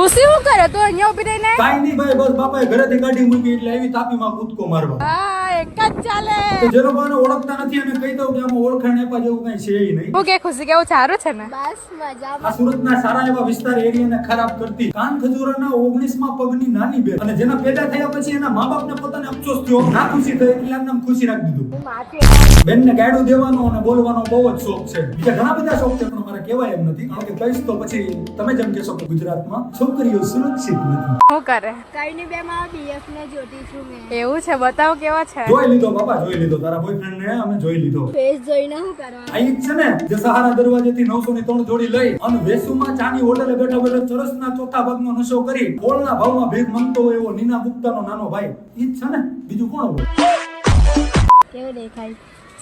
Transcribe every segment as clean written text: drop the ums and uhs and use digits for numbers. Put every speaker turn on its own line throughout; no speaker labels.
ખુશી હું કરે તો અહીંયા ઉભી રહીને?
કાઈ નહીં ભાઈ, બસ બાપાએ ઘરેથી કાઢી મૂકી એટલે આવી તાપીમાં કૂદકો મારવા.
હા, એક જ ચાલે.
તો જે લોકોને ઓળખતા નથી એને કહી દઉં કે આમાં ઓળખાણ આપવા જેવું કઈ છે નહીં.
હું કે ખુશી કેવું સારું છે ને?
બસ મજામાં.
આ સુરતના સારા એવા વિસ્તાર એરિયાને ખરાબ કરતી કાન ખજૂરાના 19માં પગની નાની બેન અને જેના પેદા થયા પછી એના મા-બાપને પોતાને અફસોસ થયો, ના ખુશી થઈ એટલે એનું નામ ખુશી રાખી દીધું. બેનને ગાડું દેવાનો અને બોલવાનો બહુ જ શોખ છે. બીજા ઘણા બધા શોખ છે પણ મારે કહેવાય એમ નથી, કારણ કે કહીશ તો પછી તમે જેમ કહેશો કે ગુજરાતમાં છોકરીઓ સુરક્ષિત નથી.
શું કરે?
કઈ ની બે મારા બીએફ ને જોતી છું મેં.
એવું છે? બતાવો કેવા છે.
જોઈ લીધો બાપા, જોઈ લીધો. તારા બોયફ્રેન્ડ ને અમે જોઈ લીધો.
ફેસ જોઈને શું કરવાનું?
અહીં છે ને જે સહારા દરવાજેથી 900 ની 3 જોડી લઈ અને વેસુમાં ચાની હોટલે બેઠા બેઠા ચરસના ચોથા ભાગનો નશો કરી ગોળના ભાવમાં ભીખ માંગતો હોય એવો નીના ગુપ્તાનો નાનો ભાઈ ઈ જ છે ને, બીજું કોણ હોય?
કેવો દેખાય?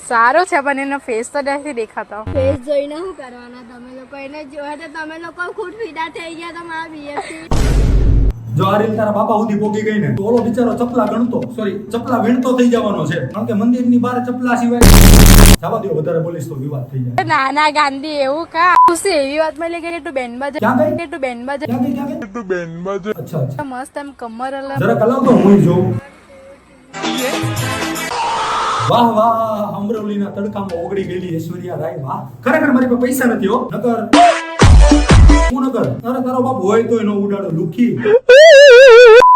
સારો છે પણ એનો ફેસ તો નથી દેખાતો.
ફેસ જોઈને શું કરવાના તમે લોકો? એને જોયા તો તમે લોકો ખુદ ફીદા થઈ ગયા તો મારા બીએફ થી.
જો આ રીત તારા બાપા સુધી પોગી ગઈ ને તો ઓલો બિચારો ચપલા ગણતો, સોરી ચપલા વીણતો થઈ જવાનો છે, કારણ કે મંદિરની બહાર ચપલા સિવાય જવા દો, વધારે બોલીશ તો વિવાદ થઈ જાય.
નાના ગાંધી એવું કા? ખુશી એવી વાત મળી કે તું બેન બાજુ
ક્યાં ગઈ?
કે તું બેન બાજુ
ક્યાં ગઈ, ક્યાં ગઈ? તું બેનમાં જ. અચ્છા અચ્છા,
મસ્ત એમ કમર અલગ.
જરા કલાવ તો હું જોઉં. વાહ વાહ, અમરેલીના તડકામાં ઓગળી ગયેલી ઐશ્વર્યા રાય, વાહ. ખરેખર મારી પાસે પૈસા નથી હો, નકર હું નકર તારે તારો બાપ હોય તોય નો ઉડાડો લુખી.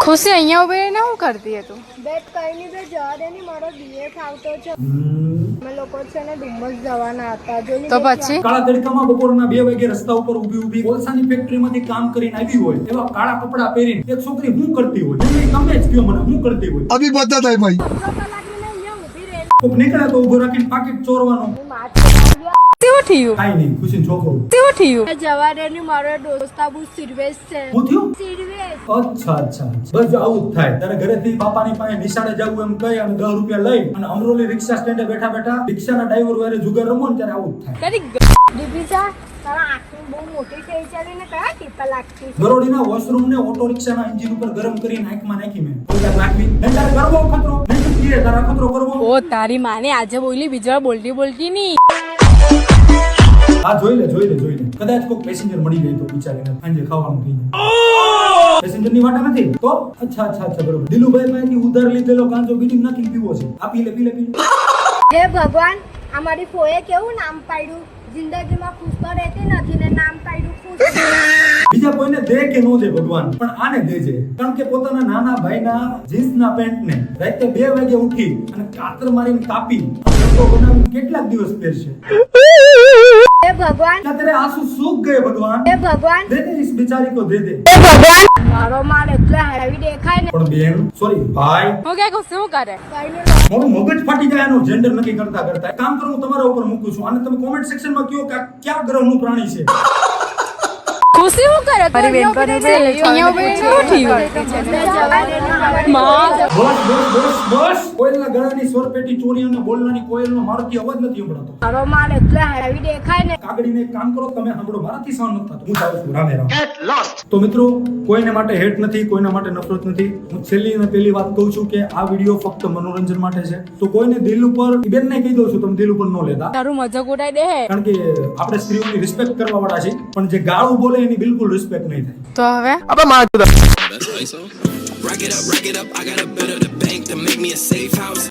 ખુશી અહીંયા ઉભી રહીને શું કરતી હતી?
બેટ કઈ ની બે જવા દે ની, મારો બીએફ આવતો છે. અમે લોકો છે ને ડુમ્મસ જવાના હતા. જોઈ
તો પછી
કાળા તડકામાં બપોરના 2 વાગે રસ્તા ઉપર ઊભી ઊભી કોલસાની ફેક્ટરીમાંથી કામ કરીને આવી હોય એવા કાળા કપડા પહેરીને એક છોકરી શું કરતી હોય? તમે જ કયો મને, શું કરતી હોય?
अभी बता दे भाई.
કોક નીકળે તો ઊભો રાખીને પાકીટ ચોરવાનો.
કેવું થયું?
કાઈ નહીં, ખુશી છોકરો.
કેવું થયું?
જવા દે ની, મારો દોસ્ત આબુ સિરવેશ છે.
શું થયું?
સિરવેશ.
અચ્છા અચ્છા, બસ જો આવું જ થાય. તારે ઘરેથી બાપાની પાસે નિશાળે જવું એમ કહી અને 10 રૂપિયા લઈ અને અમરોલી રિક્ષા સ્ટેન્ડે બેઠા બેઠા રિક્ષાના ડ્રાઈવર વારે જુગાર રમો ને ત્યારે આવું જ થાય.
તારી
દીપિકા, તારા આંખની બહુ મોટી થઈ ચાલી ને કયા ટીપા લાગતી?
ગરોડીના વોશરૂમ ને ઓટો રિક્ષાના એન્જિન ઉપર ગરમ કરીને આંખમાં નાખી મેં. કોઈ નાખવી નહીં, તારે કરવો ખતરો નહીં, તો કીએ તારા ખતરો કરવો.
ઓ તારી માને આજે બોલી, બીજા બોલતી બોલતી ની.
આ જોઈ લે, જોઈ લે, જોઈ લે. કદાચ કોઈ પેસેન્જર મળી જાય તો બિચારીને સાંજે ખાવાનું થઈ જાય. પેસેન્જર ની વાટા નથી તો અચ્છા અચ્છા અચ્છા, બરોબર. દિલુભાઈ પાસેથી ઉધાર લીધેલો કાંચો બીડી નાખીને પીવો છે. આ પી લે, પી લે, પી લે.
હે ભગવાન, અમારી ફોએ કેવું નામ પાડ્યું? જિંદગીમાં ખુશ તો રહેતી નથી ને નામ પાડ્યું ખુશ.
બીજા કોઈને દે કે નો દે ભગવાન, પણ આને દેજે, કારણ કે પોતાના નાના ભાઈના જીન્સના પેન્ટને રાતે 2 વાગે ઉઠી અને કાતર મારીને કાપી તો બનાવીને કેટલાક દિવસ પહેરશે.
હે ભગવાન,
तेरे आंसू सूख गए भगवान.
હે ભગવાન,
दे दे इस बेचारी को, दे दे.
મારો માલ એટલે હેવી દેખાય ને.
પણ બેન, સોરી ભાઈ,
હું કે ખુશી શું કરે?
કઈ નહીં.
મારું મગજ ફાટી જાય એનો જેન્ડર નક્કી કરતા કરતા. એક કામ કરું, હું તમારા ઉપર મૂકું છું અને તમે કોમેન્ટ સેક્શનમાં કહો કે આ કયા ગ્રહનું પ્રાણી છે.
ખુશી શું કરે? તારી બેન પર અહીંયા ઉભી શું થયું? માં
બસ બસ બસ બસ. કોયલના ગળાની સ્વરપેટી ચોરી અને બોલનાની કોયલનો મારાથી અવાજ નથી સંભળાતો.
મારો માલ એટલે હેવી દેખાય ને.
કાગડીને એક કામ કરો, તમે સાંભળો, મારાથી સહન નથી થતું. હું જાઉં છું, રામે રામ. તો મિત્રો, કોઈને માટે હેટ નથી, કોઈના માટે નફરત નથી. હું છેલ્લી અને પહેલી વાત કહું છું કે આ વિડીયો ફક્ત મનોરંજન માટે છે. તો કોઈને દિલ ઉપર, બેનને કહી દઉં છું, તમે દિલ ઉપર ન લેતા,
તારું મજાક ઉડાઈ દે.
કારણ કે આપણે સ્ત્રીઓની રિસ્પેક્ટ કરવા વાળા છે, પણ જે ગાળું બોલે એની બિલકુલ રિસ્પેક્ટ નહીં થાય.
તો હવે
अबे मार.
Rack it up, I got a better the bank to make me a safe house.